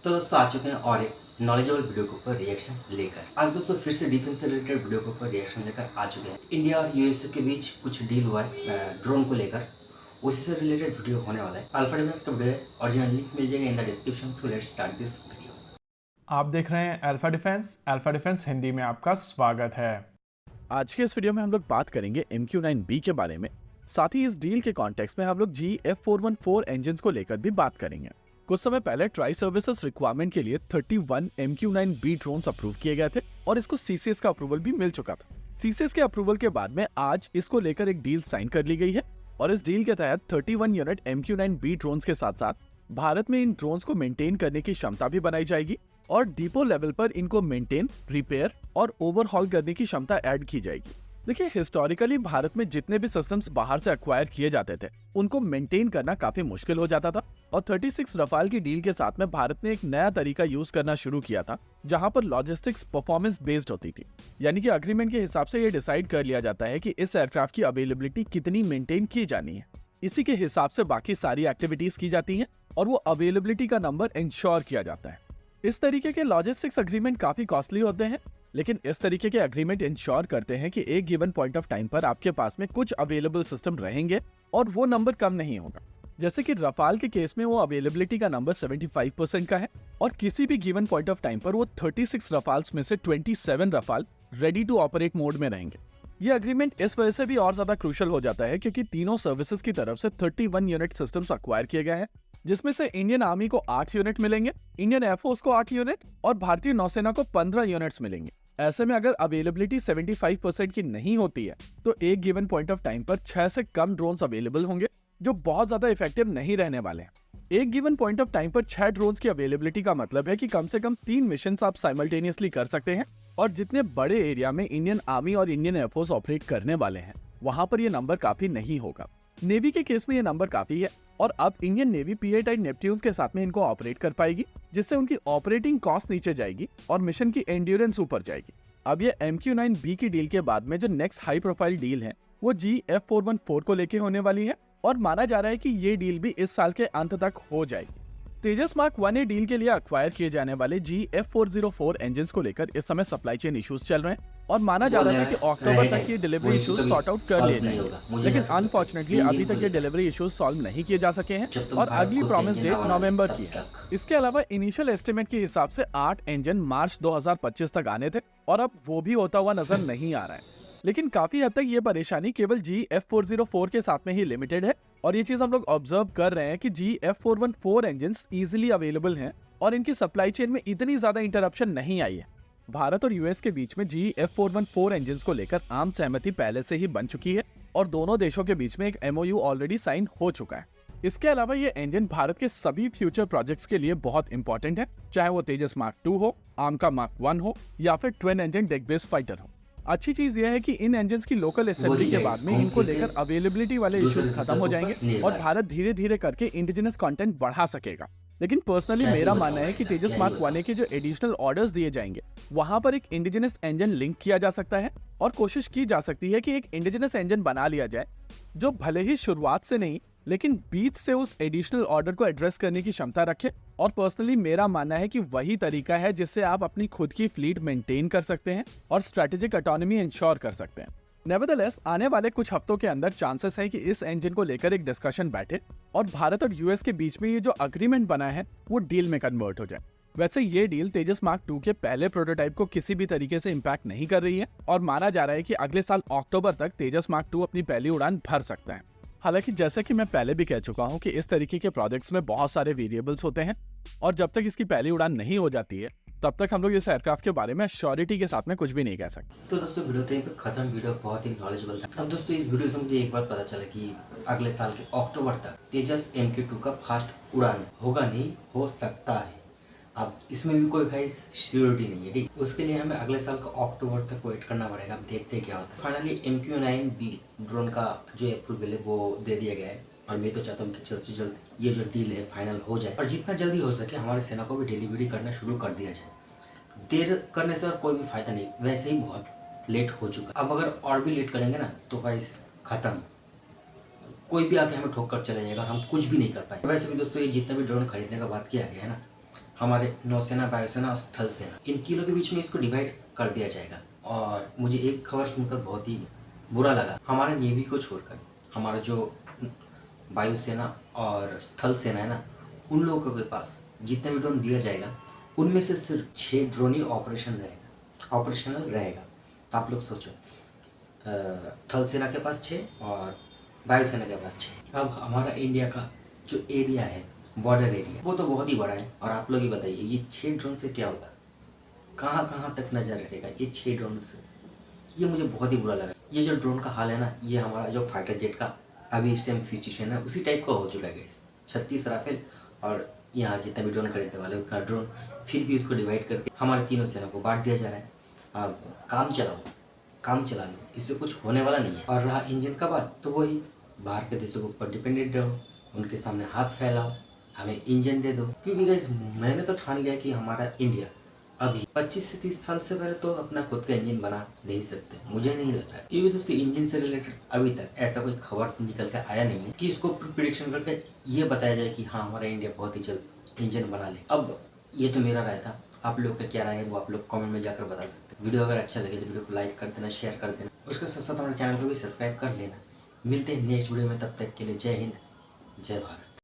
तो दोस्तों आ चुके हैं और एक नॉलेजेबल वीडियो के ऊपर रिएक्शन लेकर। आज दोस्तों फिर से डिफेंस से रिलेटेड वीडियो के ऊपर रिएक्शन लेकर आ चुके हैं। इंडिया और यूएसए के बीच कुछ डील हुआ है ड्रोन को लेकर, उसी से रिलेटेड वीडियो होने वाला है। अल्फा डिफेंस का वीडियो है, ओरिजिनल लिंक मिल जाएगा in the description. So let's start this video. आप देख रहे हैं अल्फा डिफेंस हिंदी में आपका स्वागत है। आज के इस वीडियो में हम लोग बात करेंगे MQ-9B के बारे में। साथ ही इस डील के कॉन्टेक्स्ट में हम लोग GF414 इंजन को लेकर भी बात करेंगे। कुछ समय पहले ट्राई सर्विसेज रिक्वायरमेंट के लिए 31 MQ-9B ड्रोन्स अप्रूव किए गए थे और इसको CCS का अप्रूवल भी मिल चुका था। CCS के अप्रूवल के बाद में आज इसको लेकर एक डील साइन कर ली गई है और इस डील के तहत 31 यूनिट MQ-9B ड्रोन्स के साथ साथ भारत में इन ड्रोन्स को मेंटेन करने की क्षमता भी बनाई जाएगी और डिपो लेवल पर इनको मेंटेन, रिपेयर और ओवरहॉल करने की क्षमता ऐड की जाएगी। देखिए, हिस्टोरिकली भारत में जितने भी सिस्टम्स बाहर से एक्वायर किए जाते थे उनको मेंटेन करना काफी मुश्किल हो जाता था और 36 रफाल की डील के साथ में भारत ने एक नया तरीका यूज करना शुरू किया था जहां पर लॉजिस्टिक्स परफॉर्मेंस बेस्ड होती थी। यानी कि अग्रीमेंट के हिसाब से ये डिसाइड कर लिया जाता है कि इस एयरक्राफ्ट की अवेलेबिलिटी कितनी मेंटेन की जानी है। इसी के हिसाब से बाकी सारी एक्टिविटीज की जाती हैं और वो अवेलेबिलिटी का नंबर इंश्योर किया जाता है। इस तरीके के लॉजिस्टिक्स अग्रीमेंट काफी कॉस्टली होते हैं, लेकिन इस तरीके के अग्रीमेंट इंश्योर करते हैं कि एक गिवन पॉइंट ऑफ टाइम पर आपके पास में कुछ अवेलेबल सिस्टम रहेंगे और वो नंबर कम नहीं होगा। जैसे कि रफाल के केस में वो अवेलेबिलिटी का नंबर 75% का है और किसी भी गिवन पॉइंट ऑफ टाइम पर वो 36 रफाल्स में से 27 Rafale ready to operate mode में रहेंगे। ये अग्रीमेंट इस वजह से भी और ज्यादा क्रूशल हो जाता है क्योंकि तीनों सर्विसेज की तरफ से 31 यूनिट सिस्टम्स अक्वायर किए गए हैं, जिसमें से इंडियन आर्मी को 8 यूनिट मिलेंगे, इंडियन एयरफोर्स को 8 यूनिट और भारतीय नौसेना को 15 यूनिट्स मिलेंगे। ऐसे में अगर अवेलेबिलिटी 75% की नहीं होती है तो एक गिवन पॉइंट ऑफ टाइम पर 6 से कम ड्रोन्स अवेलेबल होंगे जो बहुत ज्यादा इफेक्टिव नहीं रहने वाले हैं। एक गिवन पॉइंट ऑफ टाइम पर 6 ड्रोन्स की अवेलेबिलिटी का मतलब है कि कम से कम 3 मिशन आप साइमल्टेनियसली कर सकते हैं और जितने बड़े एरिया में इंडियन आर्मी और इंडियन एयरफोर्स ऑपरेट करने वाले हैं वहां पर यह नंबर काफी नहीं होगा। नेवी के केस में ये नंबर काफी है और अब इंडियन नेवी P-8I नेपट्यून्स के साथ में इनको ऑपरेट कर पाएगी, जिससे उनकी ऑपरेटिंग कॉस्ट नीचे जाएगी और मिशन की एंड्योरेंस ऊपर जाएगी। अब ये MQ-9B की डील के बाद में जो नेक्स्ट हाई प्रोफाइल डील है वो GF414 को लेके होने वाली है और माना जा रहा है कि ये डील भी इस साल के अंत तक हो जाएगी। तेजस मार्क 1A डील के लिए अक्वायर किए जाने वाले GF404 इंजन को लेकर इस समय सप्लाई चेन इश्यूज चल रहे हैं और माना जा रहा है कि अक्टूबर तक ये डिलीवरी इश्यूज सॉर्ट आउट कर लिए जाएंगे, लेकिन अनफॉर्चुनेटली अभी तक ये डिलीवरी इश्यूज सॉल्व नहीं किए जा सके हैं और अगली प्रॉमिस डेट नवंबर की है। इसके अलावा इनिशियल एस्टिमेट के हिसाब से 8 इंजन मार्च 2025 तक आने थे और अब वो भी होता हुआ नजर नहीं आ रहा है। लेकिन काफी हद तक ये परेशानी केवल GF404 के साथ में ही लिमिटेड है और ये चीज हम लोग ऑब्जर्व कर रहे हैं कि GF414 इंजन इजीली अवेलेबल हैं और इनकी सप्लाई चेन में इतनी ज्यादा इंटरप्शन नहीं आई है। भारत और यूएस के बीच में GF414 इंजन को लेकर आम सहमति पहले से ही बन चुकी है और दोनों देशों के बीच में एक MOU ऑलरेडी साइन हो चुका है। इसके अलावा ये इंजन भारत के सभी फ्यूचर प्रोजेक्ट्स के लिए बहुत इंपॉर्टेंट है, चाहे वो तेजस मार्क 2 हो, आर्म का मार्क 1 हो या फिर twin engine deck based fighter हो। अच्छी चीज यह है कि इन इंजन्स की लोकल असेंबली के बाद में इनको लेकर अवेलेबिलिटी वाले इश्यूज खत्म हो जाएंगे और भारत धीरे धीरे करके इंडिजिनस कंटेंट बढ़ा सकेगा। लेकिन पर्सनली मेरा मानना है कि तेजस मार्क 1A के जो एडिशनल ऑर्डर्स दिए जाएंगे वहां पर एक इंडिजिनस इंजन लिंक किया जा सकता है और कोशिश की जा सकती है कि एक इंडिजिनस इंजन बना लिया जाए जो भले ही शुरुआत से नहीं लेकिन बीच से उस एडिशनल ऑर्डर को एड्रेस करने की क्षमता रखे। और पर्सनली मेरा मानना है कि वही तरीका है जिससे आप अपनी खुद की फ्लीट मेंटेन कर सकते हैं और स्ट्रेटेजिक ऑटोनॉमी इंश्योर कर सकते हैं। नेवरदलेस आने वाले कुछ हफ्तों के अंदर चांसेस है कि इस इंजन को लेकर एक डिस्कशन बैठे और भारत और यूएस के बीच में ये जो अग्रीमेंट बना है वो डील में कन्वर्ट हो जाए। वैसे ये डील तेजस मार्क 2 के पहले प्रोटोटाइप को किसी भी तरीके से इम्पैक्ट नहीं कर रही है और माना जा रहा है कि अगले साल अक्टूबर तक तेजस मार्क 2 अपनी पहली उड़ान भर सकता है। हालांकि जैसा कि मैं पहले भी कह चुका हूं कि इस तरीके के प्रोजेक्ट्स में बहुत सारे वेरिएबल्स होते हैं और जब तक इसकी पहली उड़ान नहीं हो जाती है तब तक हम लोग इस एयरक्राफ्ट के बारे में श्योरिटी के साथ में कुछ भी नहीं कह सकते। तो दोस्तों वीडियो तो यहीं पे खत्म। वीडियो बहुत ही नॉलेजेबल था। अब दोस्तों इस वीडियो से मुझे एक बात पता चला कि अगले साल के अक्टूबर तक तेजस MQ-2 का फास्ट उड़ान होगा, नहीं हो सकता है। अब इसमें भी कोई खास श्योरिटी नहीं है, ठीक। उसके लिए हमें अगले साल का अक्टूबर तक वेट करना पड़ेगा। अब देखते हैं क्या होता है। फाइनली MQ-9B ड्रोन का जो अप्रूवल है वो दे दिया गया है और मैं तो चाहता हूँ कि जल्द से जल्द ये जो डील है फाइनल हो जाए और जितना जल्दी हो सके हमारे सेना को भी डिलीवरी करना शुरू कर दिया जाए। देर करने से और कोई भी फायदा नहीं, वैसे ही बहुत लेट हो चुका। अब अगर और भी लेट करेंगे ना तो भाई खत्म, कोई भी आके हमें ठोक कर चले जाएगा, हम कुछ भी नहीं कर पाएंगे। वैसे भी दोस्तों ये जितना भी ड्रोन खरीदने का बात किया गया है ना, हमारे नौसेना, वायुसेना और स्थल सेना, इन तीनों के बीच में इसको डिवाइड कर दिया जाएगा। और मुझे एक खबर सुनकर बहुत ही बुरा लगा, हमारे नेवी को छोड़कर हमारा जो वायुसेना और स्थल सेना है ना, उन लोगों के पास जितने भी ड्रोन दिया जाएगा उनमें से सिर्फ 6 ड्रोन ही ऑपरेशनल रहेगा। तो आप लोग सोचो, थल सेना के पास 6 और वायुसेना के पास 6। अब हमारा इंडिया का जो एरिया है, बॉर्डर एरिया, वो तो बहुत ही बड़ा है। और आप लोग ही बताइए, ये 6 ड्रोन से क्या होगा, कहाँ कहाँ तक नज़र रहेगा ये 6 ड्रोन से। ये मुझे बहुत ही बुरा लगा। ये जो ड्रोन का हाल है ना, ये हमारा जो फाइटर जेट का अभी इस टाइम सिचुएशन है उसी टाइप का हो चुका है गाइस। 36 राफेल और यहाँ जितना भी ड्रोन खरीदने वाले उतना ड्रोन, फिर भी उसको डिवाइड करके हमारे तीनों सेना को बांट दिया जा रहा है। अब काम चला लो, इससे कुछ होने वाला नहीं है। और रहा इंजन का बात, तो वही बाहर के देशों के ऊपर डिपेंडेंट रहो, उनके सामने हाथ फैलाओ, हमें इंजन दे दो। क्योंकि गाइस मैंने तो ठान लिया कि हमारा इंडिया अभी 25 से 30 साल से पहले तो अपना खुद का इंजन बना नहीं सकते, मुझे नहीं लग रहा है। क्योंकि दोस्तों इंजन से रिलेटेड अभी तक ऐसा कोई खबर निकल कर आया नहीं है कि इसको प्रिडिक्शन करके ये बताया जाए कि हाँ हमारा इंडिया बहुत ही जल्द इंजन बना ले। अब ये तो मेरा राय था, आप लोग का क्या राय है वो आप लोग कमेंट में जाकर बता सकते हैं। वीडियो अगर अच्छा लगे तो वीडियो को लाइक कर देना, शेयर कर देना, उसके साथ साथ हमारे चैनल को भी सब्सक्राइब कर लेना। मिलते हैं नेक्स्ट वीडियो में, तब तक के लिए जय हिंद, जय भारत।